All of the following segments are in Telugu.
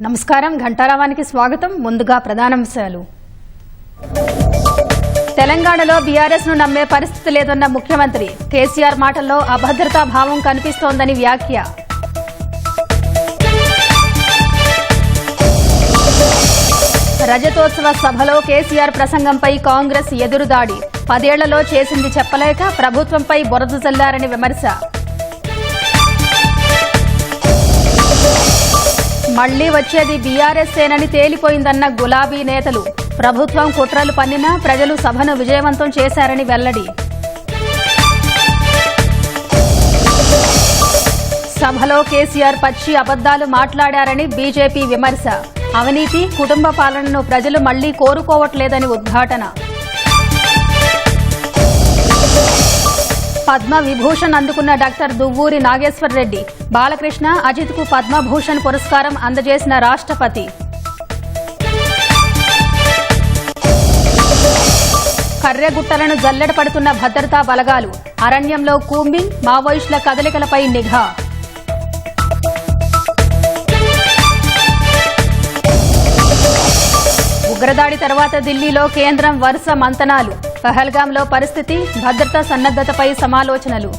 నమస్కారం ఘంటారావానికి స్వాగతం. ముందుగా ప్రధానాంశాలు. తెలంగాణలో బీఆర్ఎస్ ను నమ్మే పరిస్థితి లేదన్న ముఖ్యమంత్రి. కేసీఆర్ మాటల్లో అభద్రతా భావం కనిపిస్తోందని వ్యాఖ్య. రజతోత్సవ సభలో కేసీఆర్ ప్రసంగంపై కాంగ్రెస్ ఎదురుదాడి. 10 ఏళ్లలో చేసింది చెప్పలేక ప్రభుత్వంపై బురద జల్లారని విమర్శ. మళ్లీ వచ్చేది బీఆర్ఎస్సేనని తేలిపోయిందన్న గులాబీ నేతలు. ప్రభుత్వం కుట్రలు పన్నినా ప్రజలు సభను విజయవంతం చేశారని వెల్లడి. సభలో కేసీఆర్ పచ్చి అబద్దాలు మాట్లాడారని బీజేపీ విమర్శ. అవినీతి, కుటుంబ పాలనను ప్రజలు మళ్లీ కోరుకోవట్లేదని ఉద్ఘాటన. పద్మ విభూషణ్ అందుకున్న డాక్టర్ దువ్వూరి నాగేశ్వర్ రెడ్డి. బాలకృష్ణ, అజిత్ కు పద్మభూషణ్ పురస్కారం అందజేసిన రాష్ట్రపతి. కర్రెగుట్టలను జల్లెడపడుతున్న భద్రతా బలగాలు. అరణ్యంలో కూంబింగ్, మావోయిస్టుల కదలికలపై నిఘా. ఉగ్రదాడి తర్వాత ఢిల్లీలో కేంద్రం వరుస మంతనాలు. పహల్గాంలో పరిస్థితి, భద్రతా సన్నద్దతపై సమాలోచనలు.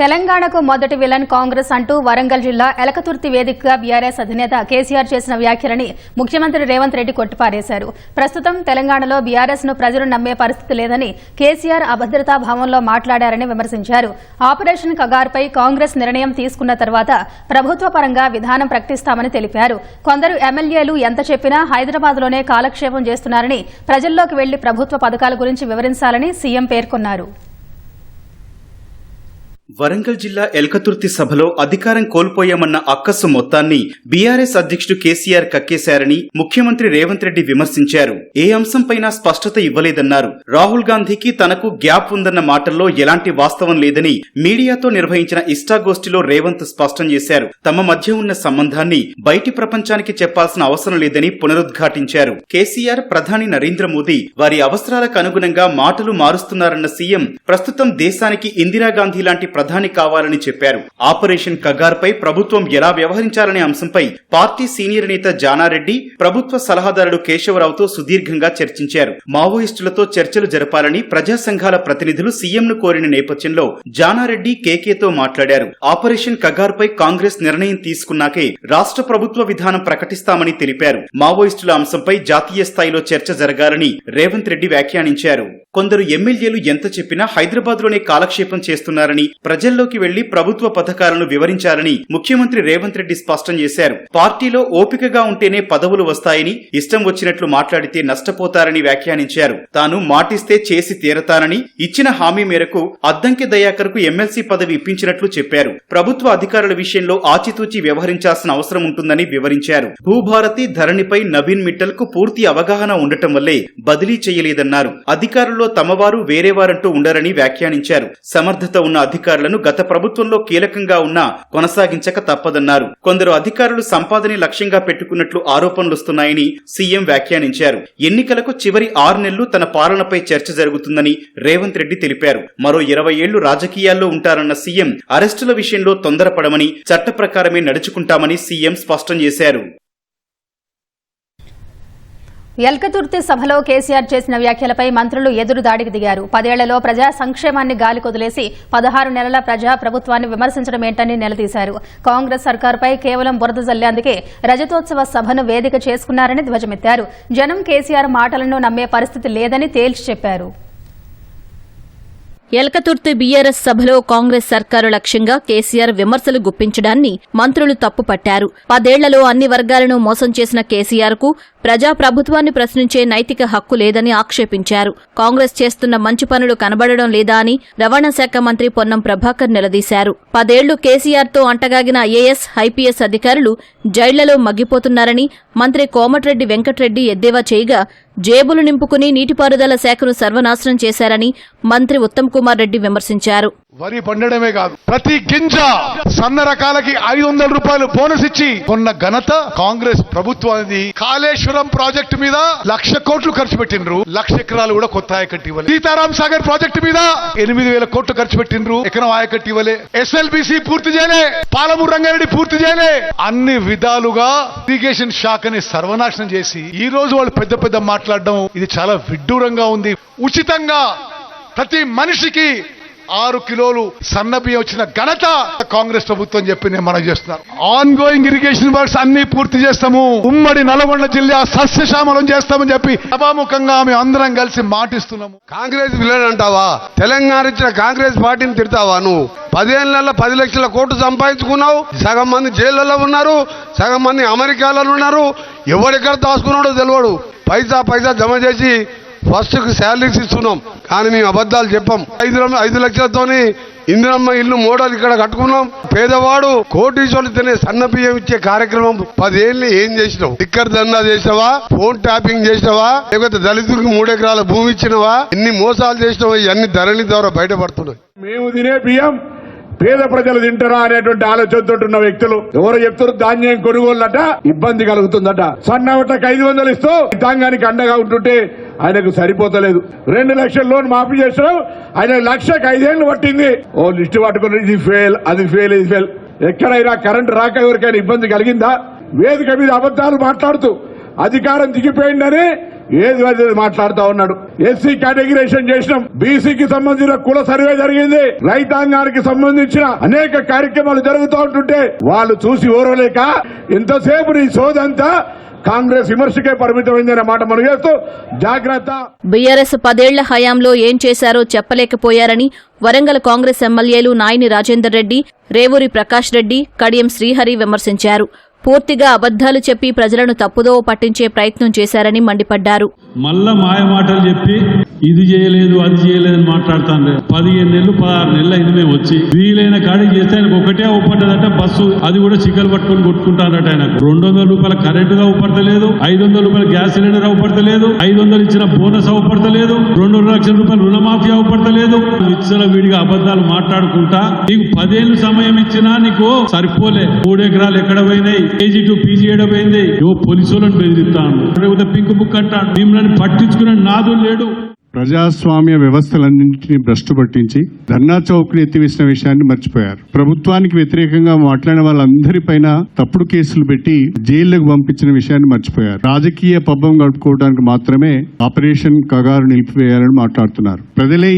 తెలంగాణకు మొదటి విలన్ కాంగ్రెస్ అంటూ వరంగల్ జిల్లా ఎలకతుర్తి వేదికగా బీఆర్ఎస్ అధినేత కేసీఆర్ చేసిన వ్యాఖ్యలని ముఖ్యమంత్రి రేవంత్ రెడ్డి కొట్టిపారేశారు. ప్రస్తుతం తెలంగాణలో బీఆర్ఎస్ ను ప్రజలు నమ్మే పరిస్థితి లేదని, కేసీఆర్ అభద్రతా భావంలో మాట్లాడారని విమర్శించారు. ఆపరేషన్ కగార్పై కాంగ్రెస్ నిర్ణయం తీసుకున్న తర్వాత ప్రభుత్వ పరంగా విధానం ప్రకటిస్తామని తెలిపారు. కొందరు ఎమ్మెల్యేలు ఎంత చెప్పినా హైదరాబాద్లోనే కాలక్షేపం చేస్తున్నారని, ప్రజల్లోకి వెళ్లి ప్రభుత్వ పథకాల గురించి వివరించాలని సీఎం పేర్కొన్నారు. వరంగల్ జిల్లా ఎల్కతుర్తి సభలో అధికారం కోల్పోయామన్న అక్కసు మొత్తాన్ని బీఆర్ఎస్ అధ్యక్షుడు కేసీఆర్ కక్కేశారని ముఖ్యమంత్రి రేవంత్ రెడ్డి విమర్శించారు. ఏ అంశంపైనా స్పష్టత ఇవ్వలేదన్నారు. రాహుల్ గాంధీకి తనకు గ్యాప్ ఉందన్న మాటల్లో ఎలాంటి వాస్తవం లేదని మీడియాతో నిర్వహించిన ఇష్టాగోష్ఠిలో రేవంత్ స్పష్టం చేశారు. తమ మధ్య ఉన్న సంబంధాన్ని బయటి ప్రపంచానికి చెప్పాల్సిన అవసరం లేదని పునరుద్ఘాటించారు. కేసీఆర్, ప్రధాని నరేంద్ర మోదీ వారి అవసరాలకు అనుగుణంగా మాటలు మారుస్తున్నారన్న సీఎం ప్రస్తుతం దేశానికి ఇందిరాగాంధీ లాంటి ప్రధాని కావాలని చెప్పారు. ఆపరేషన్ కగార్పై ప్రభుత్వం ఎలా వ్యవహరించాలనే అంశంపై పార్టీ సీనియర్ నేత జానారెడ్డి ప్రభుత్వ సలహాదారుడు కేశవరావుతో సుదీర్ఘంగా చర్చించారు. మావోయిస్టులతో చర్చలు జరపాలని ప్రజా సంఘాల ప్రతినిధులు సీఎంను కోరిన నేపథ్యంలో జానారెడ్డి కేకేతో మాట్లాడారు. ఆపరేషన్ కగార్పై కాంగ్రెస్ నిర్ణయం తీసుకున్నాకే రాష్ట్ర ప్రభుత్వ విధానం ప్రకటిస్తామని తెలిపారు. మావోయిస్టుల అంశంపై జాతీయ స్థాయిలో చర్చ జరగాలని రేవంత్ రెడ్డి వ్యాఖ్యానించారు. కొందరు ఎమ్మెల్యేలు ఎంత చెప్పినా హైదరాబాద్లోనే కాలక్షేపం చేస్తున్నారని, ప్రజల్లోకి వెళ్లి ప్రభుత్వ పథకాలను వివరించాలని ముఖ్యమంత్రి రేవంత్ రెడ్డి స్పష్టం చేశారు. పార్టీలో ఓపికగా ఉంటేనే పదవులు వస్తాయని, ఇష్టం వచ్చినట్లు మాట్లాడితే నష్టపోతారని వ్యాఖ్యానించారు. తాను మాటిస్తే చేసి తీరతానని, ఇచ్చిన హామీ మేరకు అద్దంకి దయాకర్కు ఎమ్మెల్సీ పదవి ఇప్పించినట్లు చెప్పారు. ప్రభుత్వ అధికారుల విషయంలో ఆచితూచి వ్యవహరించాల్సిన అవసరం ఉంటుందని వివరించారు. భూభారతి, ధరణిపై నవీన్ మిట్టల్ కు పూర్తి అవగాహన ఉండటం వల్లే బదిలీ చేయలేదన్నారు. అధికారుల్లో తమవారు వేరేవారంటూ ఉండరని వ్యాఖ్యానించారు. సమర్థత ఉన్న అధికారులను గత ప్రభుత్వంలో కీలకంగా ఉన్నా కొనసాగించక తప్పదన్నారు. కొందరు అధికారులు సంపాదనే లక్ష్యంగా పెట్టుకున్నట్లు ఆరోపణలొస్తున్నాయని సీఎం వ్యాఖ్యానించారు. ఎన్నికలకు చివరి 6 నెలలు తన పాలనపై చర్చ జరుగుతుందని రేవంత్ రెడ్డి తెలిపారు. మరో 20 ఏళ్లు రాజకీయాల్లో ఉంటారన్న సీఎం అరెస్టుల విషయంలో తొందరపడమని, చట్ట ప్రకారమే నడుచుకుంటామని సీఎం స్పష్టం చేశారు. ఎల్కతుర్తి సభలో కేసీఆర్ చేసిన వ్యాఖ్యలపై మంత్రులు ఎదురుదాడికి దిగారు. 10 ఏళ్లలో ప్రజా సంక్షేమాన్ని గాలికొదిలేసి 16 నెలల ప్రజా ప్రభుత్వాన్ని విమర్శించడమేంటని నిలదీశారు. కాంగ్రెస్ సర్కారుపై కేవలం బురద జల్లేందుకే రజతోత్సవ సభను వేదిక చేసుకున్నారని ధ్వజమెత్తారు. జనం కేసీఆర్ మాటలను నమ్మే పరిస్థితి లేదని తేల్చి చెప్పారు. ఎల్కతుర్తి బీఆర్ఎస్ సభలో కాంగ్రెస్ సర్కారు లక్ష్యంగా కేసీఆర్ విమర్శలు గుప్పించడాన్ని మంత్రులు తప్పుపట్టారు. 10 ఏళ్లలో అన్ని వర్గాలను మోసం చేసిన కేసీఆర్ కు ప్రజా ప్రభుత్వాన్ని ప్రశ్నించే నైతిక హక్కు లేదని ఆక్షేపించారు. కాంగ్రెస్ చేస్తున్న మంచి పనులు కనబడడం లేదా అని రవాణా శాఖ మంత్రి పొన్నం ప్రభాకర్ నిలదీశారు. 10 ఏళ్లు కేసీఆర్తో అంటగాగిన ఐఏఎస్, ఐపీఎస్ అధికారులు జైళ్లలో మగ్గిపోతున్నారని మంత్రి కోమటిరెడ్డి వెంకటరెడ్డి ఎద్దేవా చేయగా, జేబులు నింపుకుని నీటిపారుదల శాఖను సర్వనాశనం చేశారని మంత్రి ఉత్తమ్ కుమార్ రెడ్డి విమర్శించారు. వరి పండడమే కాదు, ప్రతి గింజ సన్న రకాలకి 500 రూపాయలు బోనస్ ఇచ్చి కొన్న ఘనత కాంగ్రెస్ ప్రభుత్వానికి. కాళేశ్వరం ప్రాజెక్టు మీద 1,00,000 కోట్లు ఖర్చు పెట్టిండ్రు, 1,00,000 ఎకరాలు కూడా కొత్త ఆయకట్టు ఇవ్వలే. సీతారాం సాగర్ ప్రాజెక్టు మీద 8,000 కోట్లు ఖర్చు పెట్టిండ్రు, ఎకరం ఆయకట్టు ఇవ్వలే. SLBC పూర్తి చేయలే, పాలమూరు రంగారెడ్డి పూర్తి చేయలే. అన్ని విధాలుగా ఇరిగేషన్ శాఖని సర్వనాశనం చేసి ఈ రోజు వాళ్ళు పెద్ద పెద్ద మాట్లాడడం ఇది చాలా విడ్డూరంగా ఉంది. ఉచితంగా ప్రతి మనిషికి 6 కిలోలు సన్న బియ్యం వచ్చిన ఘనత కాంగ్రెస్ ప్రభుత్వం చెప్పి నేను మనం చేస్తున్నాను. ఆన్ గోయింగ్ ఇరిగేషన్ వర్క్స్ అన్ని పూర్తి చేస్తాము, ఉమ్మడి నల్గొండ జిల్లా సస్యశ్యామలం చేస్తామని చెప్పి సభాముఖంగా మేము అందరం కలిసి మాటిస్తున్నాము. కాంగ్రెస్ విలన్ అంటావా? తెలంగాణ ఇచ్చిన కాంగ్రెస్ పార్టీని తిడతావా నువ్వు? 10 ఏళ్లలో 10 లక్షల కోట్లు సంపాదించుకున్నావు. సగం మంది జైళ్లలో ఉన్నారు, సగం మంది అమెరికాలో ఉన్నారు. ఎవరెక్కడ దాచుకున్నాడో తెలియడు. పైసా జమ చేసి ఫస్ట్ కి శాలరీస్ ఇస్తున్నాం, కానీ మేము అబద్ధాలు చెప్పాం. 5 లక్షలతోని ఇందిరమ్మ ఇల్లు మోడల్ ఇక్కడ కట్టుకున్నాం. పేదవాడు కోటీశ్వరులు తినే సన్న బియ్యం ఇచ్చే కార్యక్రమం 10 ఏళ్ళు ఏం చేసినావు? టిక్కర్ దందా చేసినవా? ఫోన్ ట్యాపింగ్ చేసినవా? లేకపోతే దళితులకు 3 ఎకరాల భూమి ఇచ్చినవా? ఎన్ని మోసాలు చేసినవా? ఇవన్నీ ధరణి ద్వారా బయటపడుతున్నాయి. మేము తినే బియ్యం పేద ప్రజలు తింటారా అనేటువంటి ఆలోచనతో ఉన్న వ్యక్తులు ఎవరో చెప్తారు ధాన్యం కొనుగోళ్ళట ఇబ్బంది కలుగుతుందట. సన్నవటకు 500 ఇస్తూ రైతాంగానికి అండగా ఉంటుంటే ఆయనకు సరిపోతలేదు. 2 లక్షల లోన్ మాఫీ చేసినాం, ఆయన 1,00,000కి 5 ఏళ్లు పట్టింది. ఓ లిస్టు పట్టుకుని ఇది ఫెయిల్, అది ఫెయిల్, ఇది ఫెయిల్. ఎక్కడైనా కరెంటు రాక ఎవరికైనా ఇబ్బంది కలిగిందా? వేదిక మీద అబద్దాలు మాట్లాడుతూ అధికారం దిగిపోయిందని ఏది మాట్లాడుతా ఉన్నాడు. ఎస్సీ కేటగిరేషన్ చేసినాం, బీసీకి సంబంధించిన కుల సర్వే జరిగింది, రైతాంగానికి సంబంధించిన అనేక కార్యక్రమాలు జరుగుతూ ఉంటుంటే వాళ్ళు చూసి ఓరలేక ఇంతసేపు నీ సోదంతా కాంగ్రెస్ విమర్శకే పరిమితమైందనే మాట మనం చేస్తూ జాగ్రత్త. బీఆర్ఎస్ 10 ఏళ్ల హయాంలో ఏం చేశారో చెప్పలేకపోయారని వరంగల్ కాంగ్రెస్ ఎమ్మెల్యేలు నాయిని రాజేందర్ రెడ్డి, రేవూరి ప్రకాష్ రెడ్డి, కడియం శ్రీహరి విమర్శించారు. పూర్తిగా అబద్దాలు చెప్పి ప్రజలను తప్పుదోవ పట్టించే ప్రయత్నం చేశారని మండిపడ్డారు. మళ్ళా మాయ మాటలు చెప్పి ఇది చేయలేదు అది చేయలేదని మాట్లాడుతాను. 15 నెలలు 16 నెలలు అయింది మేము వచ్చి. వీలైన కాడికి చేస్తే ఆయనకు ఒకటే అవుపడ్డదట బస్సు, అది కూడా చిక్కలు పట్టుకుని కొట్టుకుంటానట. ఆయనకు 200 రూపాయల కరెంటుగా అవుపడతలేదు, 500 రూపాయల గ్యాస్ సిలిండర్ అవుపడతలేదు, 500 ఇచ్చిన బోనస్ అవుపడతలేదు, 2 లక్షల రూపాయలు రుణమాఫీ అవుపడతలేదు. ఇచ్చిన వీడిగా అబద్దాలు మాట్లాడుకుంటా నీకు 10 ఏళ్ళు సమయం ఇచ్చినా నీకు సరిపోలే. 3 ఎకరాలు ఎక్కడ పోయినాయి? కేజీ టు పీజీ ఏడపోయింది. పోలీసులను బెదిరిస్తాను, పింక్ బుక్ అంటాను. మిమ్మల్ని పట్టించుకునే నాదులు లేడు. ప్రజాస్వామ్య వ్యవస్థలన్నింటినీ భ్రష్టు పట్టించి ధర్నా చౌక్ని ఎత్తివేసిన విషయాన్ని మర్చిపోయారు. ప్రభుత్వానికి వ్యతిరేకంగా మాట్లాడిన వాళ్ళందరిపైన తప్పుడు కేసులు పెట్టి జైళ్లకు పంపించిన విషయాన్ని మర్చిపోయారు. రాజకీయ పబ్బం గడుపుకోవడానికి మాత్రమే ఆపరేషన్ కగారు నిలిపివేయాలని మాట్లాడుతున్నారు. ప్రజలే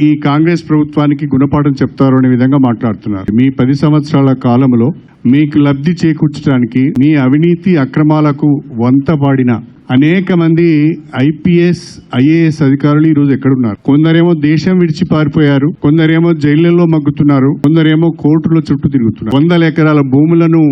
ఈ కాంగ్రెస్ ప్రభుత్వానికి గుణపాఠం చెప్తారు అనే విధంగా మాట్లాడుతున్నారు. మీ 10 సంవత్సరాల కాలంలో మీకు లబ్ధి చేకూర్చడానికి మీ అవినీతి అక్రమాలకు వంతపాడిన అనేక మంది IPS, IAS అధికారులు ఈ రోజు ఎక్కడున్నారు? కొందరేమో దేశం విడిచి పారిపోయారు, కొందరేమో జైళ్లలో మగ్గుతున్నారు, కొందరేమో కోర్టుల చుట్టూ తిరుగుతున్నారు. 100 ఎకరాల భూములను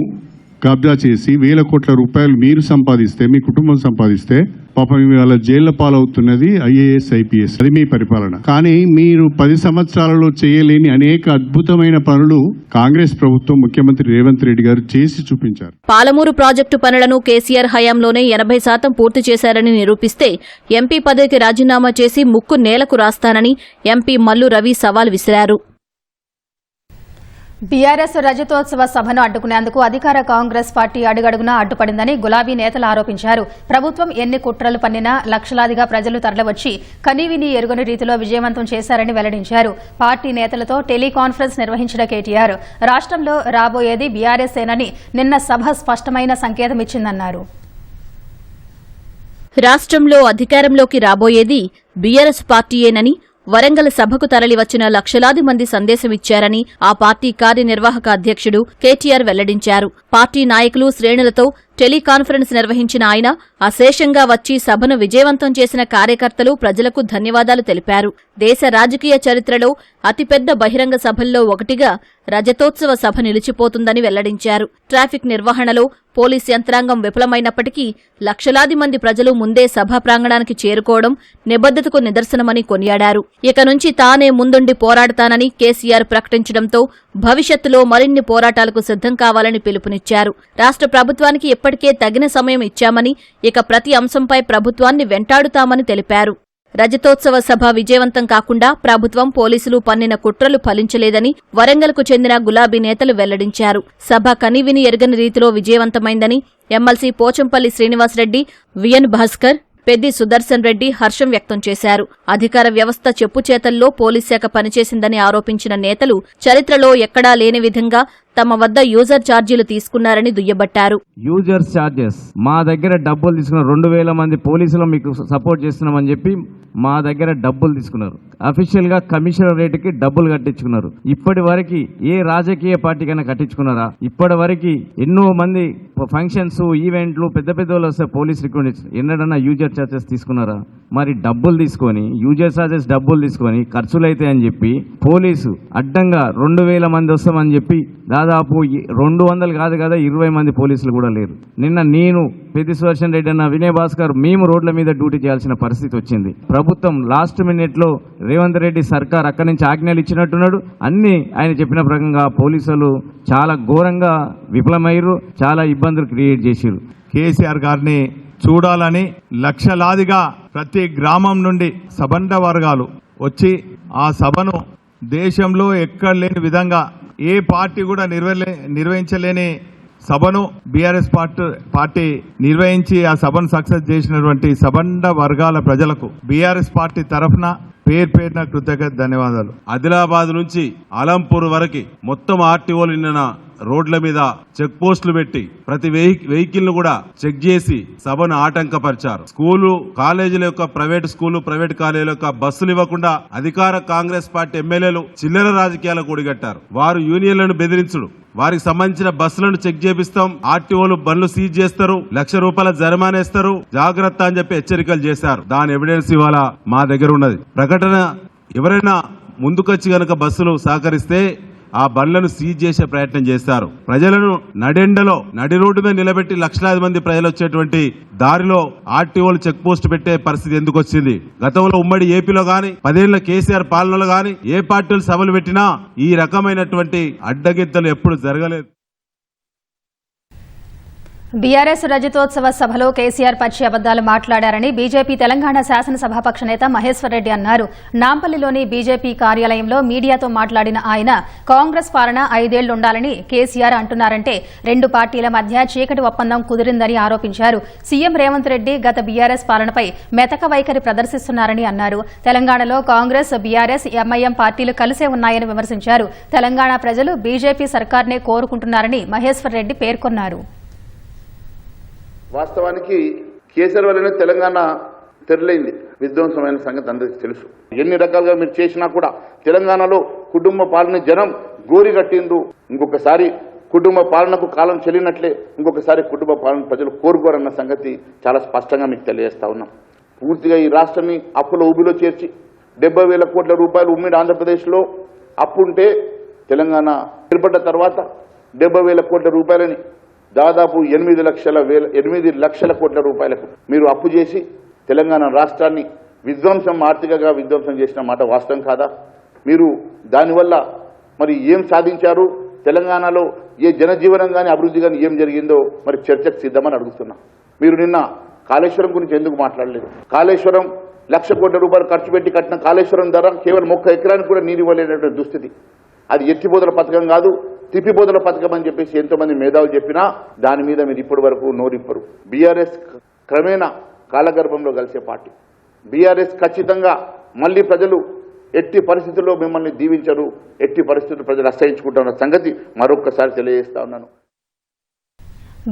కబ్జా చేసి 1,000 కోట్ల రూపాయలు మీరు సంపాదిస్తే, మీ కుటుంబం సంపాదిస్తే పాపం ఇవాళ జైళ్ల పాలవుతున్నది IAS, IPS. అది మీ పరిపాలన. కానీ మీరు 10 సంవత్సరాలలో చేయలేని అనేక అద్భుతమైన పనులు కాంగ్రెస్ ప్రభుత్వం, ముఖ్యమంత్రి రేవంత్ రెడ్డి గారు చేసి చూపించారు. పాలమూరు ప్రాజెక్టు పనులను కేసీఆర్ హయాంలోనే 80% పూర్తి చేశారని నిరూపిస్తే ఎంపీ పదవికి రాజీనామా చేసి ముక్కు నేలకు రాస్తానని ఎంపీ మల్లు రవి సవాల్ విసిరారు. బీఆర్ఎస్ రజతోత్సవ సభను అడ్డుకునేందుకు అధికార కాంగ్రెస్ పార్టీ అడుగడుగునా అడ్డుపడిందని గులాబీ నేతలు ఆరోపించారు. ప్రభుత్వం ఎన్ని కుట్రలు పన్నినా లక్షలాదిగా ప్రజలు తరలివచ్చి కనీవిని ఎరుగని రీతిలో విజయవంతం చేశారని వెల్లడించారు. పార్టీ నేతలతో టెలికాన్ఫరెన్స్ నిర్వహించిన కేటీఆర్ రాష్ట్రంలో రాబోయేది బీఆర్ఎస్ ఏనని నిన్న సభ స్పష్టమైన సంకేతమిచ్చిందన్నారు. రాష్ట్రంలో అధికారంలోకి రాబోయేది బీఆర్ఎస్ పార్టీయేనని వరంగల్ సభకు తరలివచ్చిన లక్షలాది మంది సందేశమిచ్చారని ఆ పార్టీ కార్యనిర్వాహక అధ్యక్షుడు కేటీఆర్ వెల్లడించారు. పార్టీ నాయకులు, శ్రేణులతో టెలికాన్ఫరెన్స్ నిర్వహించిన ఆయన అశేషంగా వచ్చి సభను విజయవంతం చేసిన కార్యకర్తలు, ప్రజలకు ధన్యవాదాలు తెలిపారు. దేశ రాజకీయ చరిత్రలో అతిపెద్ద బహిరంగ సభల్లో ఒకటిగా రజతోత్సవ సభ నిలిచిపోతుందని వెల్లడించారు. ట్రాఫిక్ నిర్వహణలో పోలీస్ యంత్రాంగం విఫలమైనప్పటికీ లక్షలాది మంది ప్రజలు ముందే సభా ప్రాంగణానికి చేరుకోవడం నిబద్ధతకు నిదర్శనమని కొనియాడారు. ఇక నుంచి తానే ముందుండి పోరాడతానని కేసీఆర్ ప్రకటించడంతో భవిష్యత్తులో మరిన్ని పోరాటాలకు సిద్ధం కావాలని పిలుపునిచ్చారు. రాష్ట్ర ప్రభుత్వానికి ఇప్పటికే తగిన సమయం ఇచ్చామని, ఇక ప్రతి అంశంపై ప్రభుత్వాన్ని వెంటాడుతామని తెలిపారు. రజతోత్సవ సభ విజయవంతం కాకుండా ప్రభుత్వం పోలీసులు పన్నిన కుట్రలు ఫలించలేదని వరంగల్కు చెందిన గులాబీ నేతలు వెల్లడించారు. సభ కనీవిని ఎరగని రీతిలో విజయవంతమైందని ఎమ్మెల్సీ పోచంపల్లి శ్రీనివాసరెడ్డి, విఎన్ భాస్కర్, పెద్ది సుదర్శన్ రెడ్డి హర్షం వ్యక్తం చేశారు. అధికార వ్యవస్థ చెప్పుచేతల్లో పోలీస్ శాఖ పనిచేసిందని ఆరోపించిన నేతలు చరిత్రలో ఎక్కడా లేని విధంగా తమ వద్ద యూజర్ ఛార్జీలు తీసుకున్నారని దుయ్యబట్టారు. యూజర్స్ ఛార్జెస్ మా దగ్గర డబ్బులు తీసుకున్నారు. 2000 మంది పోలీసులు మీకు సపోర్ట్ చేస్తున్నామని చెప్పి మా దగ్గర డబ్బులు తీసుకున్నారు. అఫీషియల్ గా కమిషనర్ రేటుకి డబ్బులు కట్టించుకున్నారు. ఇప్పటి వరకు ఏ రాజకీయ పార్టీకైనా కట్టించుకున్నారా? ఇప్పటి వరకు ఎన్నో మంది ఫంక్షన్స్, ఈవెంట్లు పెద్ద పెద్ద వాళ్ళు వస్తే పోలీస్ రిక్వెస్ట్ ఎన్నడన్నా యూజర్ ఛార్జెస్ తీసుకున్నారా? మరి డబ్బులు తీసుకొని యూజర్ ఛార్జెస్ డబ్బులు తీసుకొని ఖర్చులు అయితే అని చెప్పి పోలీసు అడ్డంగా 2000 మంది వస్తామని చెప్పి దాదాపు 200 కాదు కదా 20 మంది పోలీసులు కూడా లేరు. నిన్న నేను, పెద్ది సుదర్శన్ రెడ్డి అన్న, వినయ్ భాస్కర్ మేము రోడ్ల మీద డ్యూటీ చేయాల్సిన పరిస్థితి వచ్చింది. ప్రభుత్వం లాస్ట్ మినిట్ లో రేవంత్ రెడ్డి సర్కార్ అక్కడి నుంచి ఆజ్ఞలు ఇచ్చినట్టున్నాడు. అన్ని ఆయన చెప్పిన ప్రకారంగా పోలీసులు చాలా ఘోరంగా విఫలమయ్యారు, చాలా ఇబ్బందులు క్రియేట్ చేశారు. కేసీఆర్ గారిని చూడాలని లక్షలాదిగా ప్రతి గ్రామం నుండి సబండ వర్గాలు వచ్చి ఆ సభను దేశంలో ఎక్కడ లేని విధంగా ఏ పార్టీ కూడా నిర్వహించలేని సభను బీఆర్ఎస్ పార్టీ నిర్వహించి ఆ సభను సక్సెస్ చేసినటువంటి సబండ వర్గాల ప్రజలకు బీఆర్ఎస్ పార్టీ తరఫున పేరున కృతజ్ఞత ధన్యవాదాలు. ఆదిలాబాద్ నుంచి అలంపూర్ వరకు మొత్తం ఆర్టీఓలు నిన్న రోడ్ల మీద చెక్ పోస్టులు పెట్టి ప్రతి వెహికల్ ను కూడా చెక్ చేసి సభను ఆటంకపరిచారు. స్కూలు కాలేజీల యొక్క ప్రైవేట్ స్కూలు, ప్రైవేట్ కాలేజీల యొక్క బస్సులు ఇవ్వకుండా అధికార కాంగ్రెస్ పార్టీ ఎమ్మెల్యేలు చిల్లర రాజకీయాలకు కూడిగట్టారు. వారు యూనియన్లను బెదిరించుడు, వారికి సంబంధించిన బస్సులను చెక్ చేపిస్తాం, ఆర్టీఓలు బండ్లు సీజ్ చేస్తారు, ₹1,00,000 జరిమానా ఇస్తారు, జాగ్రత్త అని చెప్పి హెచ్చరికలు చేశారు. దాని ఎవిడెన్స్ ఇవాళ మా దగ్గర ఉన్నది. ప్రకటన ఎవరైనా ముందుకొచ్చి గనక బస్సులు సహకరిస్తే ఆ బండ్లను సీజ్ చేసే ప్రయత్నం చేస్తారు. ప్రజలను నడెండలో నడి రోడ్డు మీద నిలబెట్టి లక్షలాది మంది ప్రజలు వచ్చేటువంటి దారిలో ఆర్టీఓలు చెక్ పోస్ట్ పెట్టే పరిస్థితి ఎందుకు వచ్చింది? గతంలో ఉమ్మడి ఏపీలో గాని 10 ఏళ్ల కేసీఆర్ పాలనలో గాని ఏ పార్టీలు సభలు పెట్టినా ఈ రకమైనటువంటి అడ్డగిద్దలు ఎప్పుడు జరగలేదు. బీఆర్ఎస్ రజతోత్సవ సభలో కేసీఆర్ పచ్చి అబద్దాలు మాట్లాడారని బీజేపీ తెలంగాణ శాసనసభాపక్ష నేత మహేశ్వర్ రెడ్డి అన్నారు. నాంపల్లిలోని బీజేపీ కార్యాలయంలో మీడియాతో మాట్లాడిన ఆయన కాంగ్రెస్ పాలన 5 ఏళ్లు ఉండాలని కేసీఆర్ అంటున్నారంటే 2 పార్టీల మధ్య చీకటి ఒప్పందం కుదిరిందని ఆరోపించారు. సీఎం రేవంత్ రెడ్డి గత బీఆర్ఎస్ పాలనపై మెతక వైఖరి ప్రదర్శిస్తున్నారని అన్నారు. తెలంగాణలో కాంగ్రెస్, బీఆర్ఎస్, ఎంఐఎం పార్టీలు కలిసే ఉన్నాయని విమర్శించారు. తెలంగాణ ప్రజలు బీజేపీ సర్కార్నే కోరుకుంటున్నారని మహేశ్వర్ రెడ్డి పేర్కొన్నారు. వాస్తవానికి కేసీఆర్ వల్లనే తెలంగాణ తెరలైంది. విధ్వంసమైన సంగతి అందరికీ తెలుసు. ఎన్ని రకాలుగా మీరు చేసినా కూడా తెలంగాణలో కుటుంబ పాలన జనం గోరిగట్టిండ్రు. ఇంకొకసారి కుటుంబ పాలనకు కాలం చెల్లినట్లే ఇంకొకసారి కుటుంబ పాలన ప్రజలు కోరుకోరన్న సంగతి చాలా స్పష్టంగా మీకు తెలియజేస్తా ఉన్నాం. పూర్తిగా ఈ రాష్ట్రాన్ని అప్పుల ఊబిలో చేర్చి 70,000 కోట్ల రూపాయలు ఉమ్మడి ఆంధ్రప్రదేశ్లో అప్పు ఉంటే తెలంగాణ ఏర్పడ్డ తర్వాత 70,000 కోట్ల రూపాయలని దాదాపు 8 లక్షల కోట్ల రూపాయలకు మీరు అప్పు చేసి తెలంగాణ రాష్ట్రాన్ని ఆర్థికంగా విధ్వంసం చేసిన మాట వాస్తవం కాదా? మీరు దానివల్ల మరి ఏం సాధించారు? తెలంగాణలో ఏ జనజీవనం కానీ అభివృద్ధి కానీ ఏం జరిగిందో మరి చర్చకు సిద్ధమని అడుగుతున్నా. మీరు నిన్న కాళేశ్వరం గురించి ఎందుకు మాట్లాడలేదు? కాళేశ్వరం 1,00,000 కోట్ల రూపాయలు ఖర్చు పెట్టి కట్టిన కాళేశ్వరం ధర కేవలం 1 ఎకరానికి కూడా నీరు ఇవ్వలేనటువంటి దుస్థితి. అది ఎత్తిపోతల పథకం కాదు, తిప్పిపోతల పథకం అని చెప్పేసి ఎంతోమంది మేధావులు చెప్పినా దాని మీద మీరు ఇప్పటి వరకు నోరిప్పరు. బీఆర్ఎస్ క్రమేణా కాలగర్భంలో కలిసే పార్టీ. బీఆర్ఎస్ ఖచ్చితంగా మళ్ళీ ప్రజలు ఎట్టి పరిస్థితుల్లో మిమ్మల్ని దీవించరు, ఎట్టి పరిస్థితుల్లో ప్రజలు అసహించుకుంటున్న సంగతి మరొక్కసారి తెలియజేస్తా ఉన్నాను.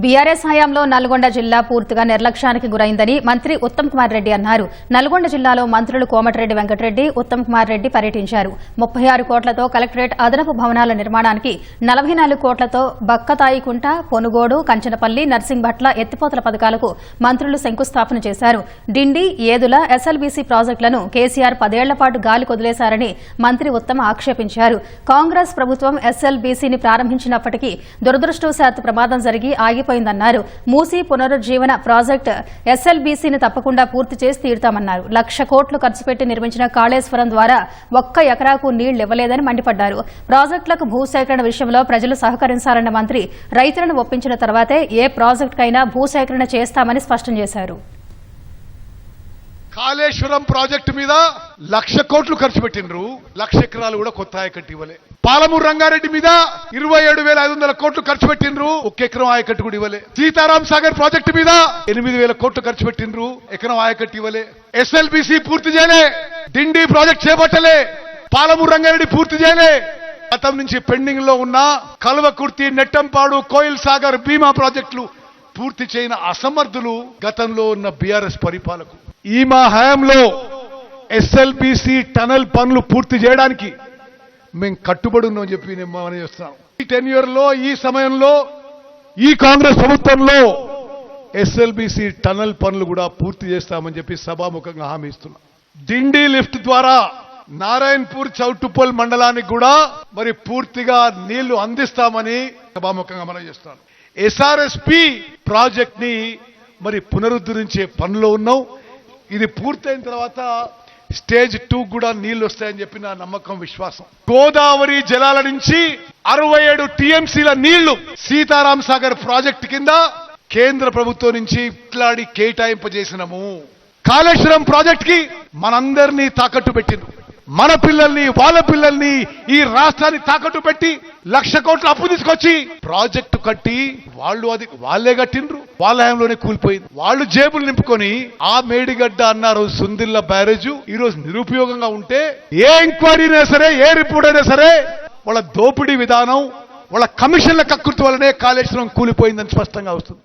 బీఆర్ఎస్ హయాంలో నల్గొండ జిల్లా పూర్తిగా నిర్లక్ష్యానికి గురైందని మంత్రి ఉత్తమ్ కుమార్ రెడ్డి అన్నారు. నల్గొండ జిల్లాలో మంత్రులు కోమటిరెడ్డి వెంకటరెడ్డి, ఉత్తమ్ కుమార్ రెడ్డి పర్యటించారు. 36 కోట్లతో కలెక్టరేట్ అదనపు భవనాల నిర్మాణానికి, 44 కోట్లతో బక్కతాయికుంట, పొనుగోడు, కంచనపల్లి, నర్సింగ్భట్ల ఎత్తిపోతల పథకాలకు మంత్రులు శంకుస్థాపన చేశారు. డిండి, ఏదుల, ఎస్ఎల్బీసీ ప్రాజెక్టులను కేసీఆర్ 10 ఏళ్ల పాటు గాలి కొదిలేశారని మంత్రి ఉత్తమ్ ఆక్షేపించారు. కాంగ్రెస్ ప్రభుత్వం ఎస్ఎల్బీసీని ప్రారంభించినప్పటికీ దురదృష్టవశాత్తు ప్రమాదం జరిగి ఆగిపోయిందన్నారు. మూసీ పునరుజ్జీవన ప్రాజెక్టు ఎస్ఎల్బీసీని తప్పకుండా పూర్తి చేసి తీరుతామన్నారు. 1,00,000 కోట్లు ఖర్చు పెట్టి నిర్మించిన కాళేశ్వరం ద్వారా 1 ఎకరాకు నీళ్లివ్వలేదని మండిపడ్డారు. ప్రాజెక్టులకు భూసేకరణ విషయంలో ప్రజలు సహకరించాలన్న మంత్రి రైతులను ఒప్పించిన తర్వాతే ఏ ప్రాజెక్టుకైనా భూసేకరణ చేస్తామని స్పష్టం చేశారు. కాళేశ్వరం ప్రాజెక్టు మీద 1,00,000 కోట్లు ఖర్చు పెట్టినరు, 1,00,000 ఎకరాలు కూడా కొత్త ఆయకట్టు ఇవ్వలే. పాలమూరు రంగారెడ్డి మీద 27,500 కోట్లు ఖర్చు పెట్టినరు, 1 ఎకరం ఆయకట్టు కూడా ఇవ్వలే. సీతారాం సాగర్ ప్రాజెక్టు మీద 8,000 కోట్లు ఖర్చు పెట్టినరు, ఎకరం ఆయకట్టు ఇవ్వలే. SLBC పూర్తి చేయలే, డిండి ప్రాజెక్ట్ చేపట్టలే, పాలమూరు రంగారెడ్డి పూర్తి చేయలే. గతం నుంచి పెండింగ్ లో ఉన్న కల్వకుర్తి, నెట్టంపాడు, కోయిల్ సాగర్, భీమా ప్రాజెక్టులు పూర్తి చేయని అసమర్థులు గతంలో ఉన్న బీఆర్ఎస్ పరిపాలకులు. ఈ మా హయాంలో SLBC టనల్ పనులు పూర్తి చేయడానికి మేము కట్టుబడి ఉన్నామని చెప్పి నేను మనం చేస్తున్నాం. ఈ టెన్యూర్ లో, ఈ సమయంలో, ఈ కాంగ్రెస్ ప్రభుత్వంలో SLBC టనల్ పనులు కూడా పూర్తి చేస్తామని చెప్పి సభాముఖంగా హామీ ఇస్తున్నాం. డిండి లిఫ్ట్ ద్వారా నారాయణపూర్, చౌటుప్పల్ మండలానికి కూడా మరి పూర్తిగా నీళ్లు అందిస్తామని సభాముఖంగా మనం చేస్తున్నాం. SRSP ప్రాజెక్ట్ ని మరి పునరుద్ధరించే పనిలో ఉన్నాం. ఇది పూర్తయిన తర్వాత స్టేజ్ 2 కూడా నీళ్లు వస్తాయని చెప్పి నా నమ్మకం, విశ్వాసం. గోదావరి జలాల నుంచి 67 TMCల నీళ్లు సీతారాం సాగర్ ప్రాజెక్టు కింద కేంద్ర ప్రభుత్వం నుంచి ఇట్లాడి కేటాయింపజేసినాము. కాళేశ్వరం ప్రాజెక్ట్ కి మనందరినీ తాకట్టు పెట్టింది. మన పిల్లల్ని, వాళ్ళ పిల్లల్ని, ఈ రాష్ట్రాన్ని తాకట్టు పెట్టి 1,00,000 కోట్లు అప్పు తీసుకొచ్చి ప్రాజెక్టు కట్టి వాళ్ళే కట్టిండ్రు. వాళ్ళ హయాంలోనే కూలిపోయింది. వాళ్ళు జేబులు నింపుకొని ఆ మేడిగడ్డ అన్నారు సుందిల్ల బ్యారేజ్ ఈ రోజు నిరుపయోగంగా ఉంటే, ఏ ఎంక్వైరీ అయినా సరే, ఏ రిపోర్ట్ అయినా సరే, వాళ్ళ దోపిడీ విధానం, వాళ్ళ కమిషన్ల కక్కుర్తి వల్లనే కాళేశ్వరం కూలిపోయిందని స్పష్టంగా వస్తుంది.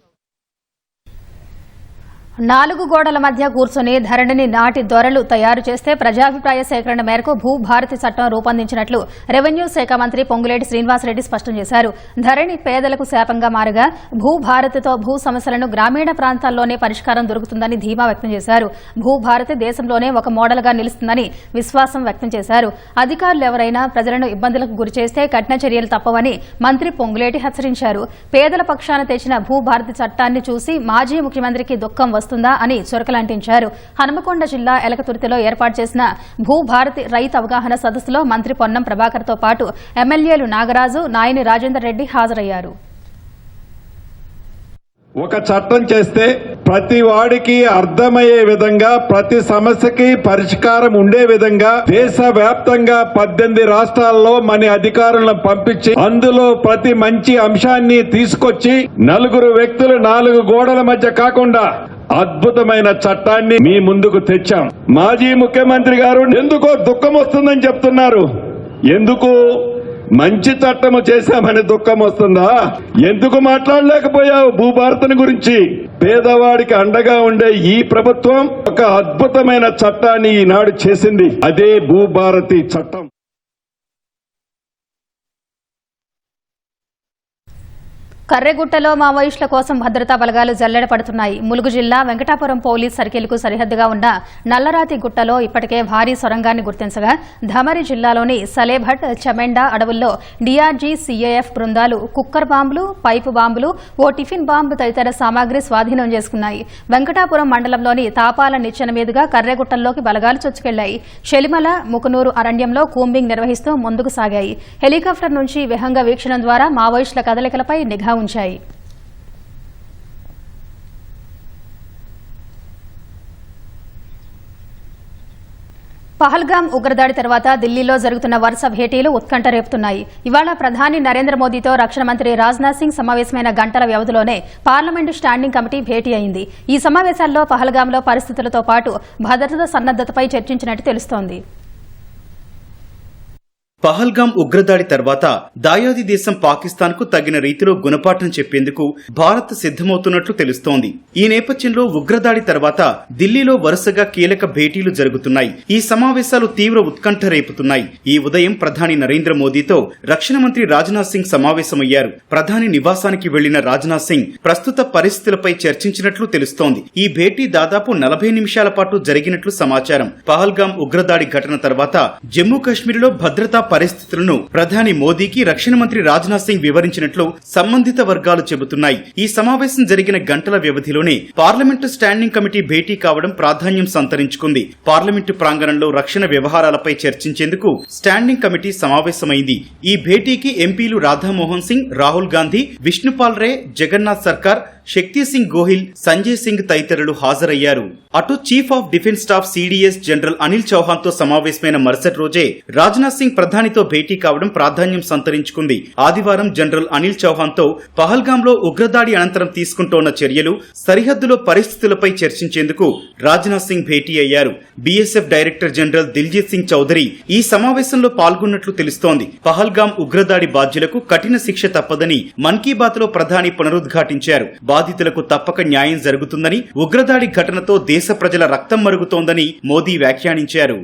4 గోడల మధ్య కూర్చొని ధరణిని నాటి దొరలు తయారు చేస్తే ప్రజాభిప్రాయ సేకరణ మేరకు భూభారతి చట్టం రూపొందించినట్లు రెవెన్యూ శాఖ మంత్రి పొంగులేటి శ్రీనివాసరెడ్డి స్పష్టం చేశారు. ధరణి పేదలకు శాపంగా మారగా భూభారతితో భూ సమస్యలను గ్రామీణ ప్రాంతాల్లోనే పరిష్కారం దొరుకుతుందని ధీమా వ్యక్తం చేశారు. భూభారతి దేశంలోనే ఒక మోడల్గా నిలుస్తుందని విశ్వాసం వ్యక్తం చేశారు. అధికారులు ఎవరైనా ప్రజలను ఇబ్బందులకు గురిచేస్తే కఠిన చర్యలు తప్పవని మంత్రి పొంగులేటి హెచ్చరించారు. పేదల పక్షాన తెచ్చిన భూభారతి చట్టాన్ని చూసి మాజీ ముఖ్యమంత్రికి దుఃఖం వస్తుందా అని చురకలంటించారు. హనుమకొండ జిల్లా ఎలకతుర్తిలో ఏర్పాటు చేసిన భూభారతి రైతు అవగాహన సదస్సులో మంత్రి పొన్నం ప్రభాకర్ తో పాటు ఎమ్మెల్యేలు నాగరాజు, నాయని రాజేందర్ రెడ్డి హాజరయ్యారు. ఒక చట్టం చేస్తే ప్రతి వాడికి అర్థమయ్యే విధంగా, ప్రతి సమస్యకి పరిష్కారం ఉండే విధంగా దేశవ్యాప్తంగా 18 రాష్ట్రాల్లో మన అధికారులను పంపించి అందులో ప్రతి మంచి అంశాన్ని తీసుకొచ్చి 4 వ్యక్తులు 4 గోడల మధ్య కాకుండా అద్భుతమైన చట్టాన్ని మీ ముందుకు తెచ్చాం. మాజీ ముఖ్యమంత్రి గారు ఎందుకో దుఃఖం వస్తుందని చెప్తున్నారు. ఎందుకు? మంచి చట్టము చేశామని దుఃఖం వస్తుందా? ఎందుకు మాట్లాడలేకపోయావు భూభారతిని గురించి? పేదవాడికి అండగా ఉండే ఈ ప్రభుత్వం ఒక అద్భుతమైన చట్టాన్ని ఈనాడు చేసింది. అదే భూభారతి చట్టం. కర్రెగుట్టలో మావోయిస్టుల కోసం భద్రతా బలగాలు జల్లెడ పడుతున్నాయి. ములుగు జిల్లా వెంకటాపురం పోలీస్ సర్కిల్కు సరిహద్దుగా ఉన్న నల్లరాతి గుట్టలో ఇప్పటికే భారీ సొరంగాన్ని గుర్తించగా ధమరి జిల్లాలోని సలేభట్, చమెండా అడవుల్లో డీఆర్జీ, సీఏఎఫ్ బృందాలు కుక్కర్ బాంబులు, పైపు బాంబులు, ఓ టిఫిన్ బాంబు తదితర సామాగ్రి స్వాధీనం చేసుకున్నాయి. వెంకటాపురం మండలంలోని తాపాల నిచ్చెన మీదుగా కర్రెగుట్టల్లోకి బలగాలు చొచ్చుకెళ్లాయి. చెలిమల, ముకునూరు అరణ్యంలో కూంబింగ్ నిర్వహిస్తూ ముందుకు సాగాయి. హెలికాప్టర్ నుంచి విహంగ వీక్షణం ద్వారా మావోయిస్టుల కదలికలపై నిఘా ఉంచాయి. పహల్గాం ఉగ్రదాడి తర్వాత ఢిల్లీలో జరుగుతున్న వరుస భేటీలు ఉత్కంఠ రేపుతున్నాయి. ఇవాళ ప్రధాని నరేంద్ర మోదీతో రక్షణ మంత్రి రాజ్నాథ్ సింగ్ సమావేశమైన గంటల వ్యవధిలోనే పార్లమెంటు స్టాండింగ్ కమిటీ భేటీ అయింది. ఈ సమావేశాల్లో పహల్గాంలో పరిస్థితులతో పాటు భద్రతా సన్నద్దతపై చర్చించినట్టు తెలుస్తోంది. పహల్గాం ఉగ్రదాడి తర్వాత దాయాది దేశం పాకిస్తాన్ కు తగిన రీతిలో గుణపాఠం చెప్పేందుకు భారత్ సిద్దమవుతున్నట్లు తెలుస్తోంది. ఈ నేపథ్యంలో ఉగ్రదాడి తర్వాత ఢిల్లీలో వరుసగా కీలక భేటీలు జరుగుతున్నాయి. ఈ సమావేశాలు తీవ్ర ఉత్కంఠ రేపుతున్నాయి. ఈ ఉదయం ప్రధాని నరేంద్ర మోదీతో రక్షణ మంత్రి రాజ్నాథ్ సింగ్ సమావేశమయ్యారు. ప్రధాని నివాసానికి వెళ్లిన రాజ్నాథ్ సింగ్ ప్రస్తుత పరిస్థితులపై చర్చించినట్లు తెలుస్తోంది. ఈ భేటీ దాదాపు 40 నిమిషాల పాటు జరిగినట్లు సమాచారం. పహల్గాం ఉగ్రదాడి ఘటన తర్వాత జమ్మూ కశ్మీర్లో భద్రతా పరిస్థితులను ప్రధాని మోదీకి రక్షణ మంత్రి రాజ్నాథ్ సింగ్ వివరించినట్లు సంబంధిత వర్గాలు చెబుతున్నాయి. ఈ సమావేశం జరిగిన గంటల వ్యవధిలోనే పార్లమెంటు స్టాండింగ్ కమిటీ భేటీ కావడం ప్రాధాన్యం సంతరించుకుంది. పార్లమెంటు ప్రాంగణంలో రక్షణ వ్యవహారాలపై చర్చించేందుకు స్టాండింగ్ కమిటీ సమావేశమైంది. ఈ భేటీకి ఎంపీలు రాధామోహన్ సింగ్, రాహుల్ గాంధీ, విష్ణుపాల్ రే, జగన్నాథ్ సర్కార్, శక్తి సింగ్ గోహిల్, సంజయ్ సింగ్ తదితరులు హాజరయ్యారు. అటు chief of defence staff CDS general Anil Chauhan తో సమావేశమైన మరుసటి రోజే రాజ్నాథ్ సింగ్ ప్రధానితో భేటీ కావడం ప్రాధాన్యం సంతరించుకుంది. ఆదివారం జనరల్ అనిల్ చౌహాన్ తో పహల్గాంలో ఉగ్రదాడి అనంతరం తీసుకుంటోన్న చర్యలు, సరిహద్దులో పరిస్థితులపై చర్చించేందుకు రాజ్నాథ్ సింగ్ భేటీ అయ్యారు. BSF director general Diljit Singh Chaudhary ఈ సమావేశంలో పాల్గొన్నట్లు తెలుస్తోంది. పహల్గాం ఉగ్రదాడి బాధ్యులకు కఠిన శిక్ష తప్పదని మన్ కీ బాత్ లో ప్రధాని పునరుద్ఘాటించారు. బాధితులకు తప్పక న్యాయం జరుగుతుందని, ఉగ్రదాడి ఘటనతో దేశ ప్రజల రక్తం మరుగుతోందని మోదీ వ్యాఖ్యానించారు.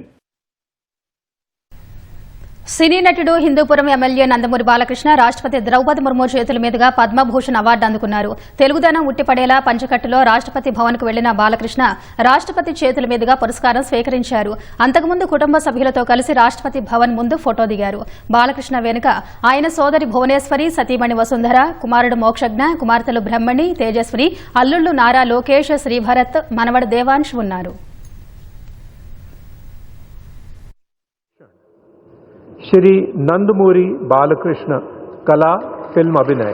సినీ నటుడు హిందూపురం ఎమ్మెల్యే నందమూరి బాలకృష్ణ రాష్ట్రపతి ద్రౌపది ముర్ము చేతుల మీదుగా పద్మభూషణ్ అవార్డు అందుకున్నారు. తెలుగుదనం ఉట్టిపడేలా పంచకట్టులో రాష్ట్రపతి భవన్కు వెళ్లిన బాలకృష్ణ రాష్ట్రపతి చేతుల మీదుగా పురస్కారం స్వీకరించారు. అంతకుముందు కుటుంబ సభ్యులతో కలిసి రాష్ట్రపతి భవన్ ముందు ఫోటో దిగారు. బాలకృష్ణ వెనుక ఆయన సోదరి భువనేశ్వరి, సతీమణి వసుంధర, కుమారుడు మోక్షజ్ఞ, కుమార్తెలు బ్రహ్మణి, తేజస్వి, అల్లుళ్లు నారా లోకేష్, శ్రీభరత్, మనవడు దేవాంశ్ ఉన్నారు. श्री नंदमूरी बालकृष्ण कला फिल्म अभिनय।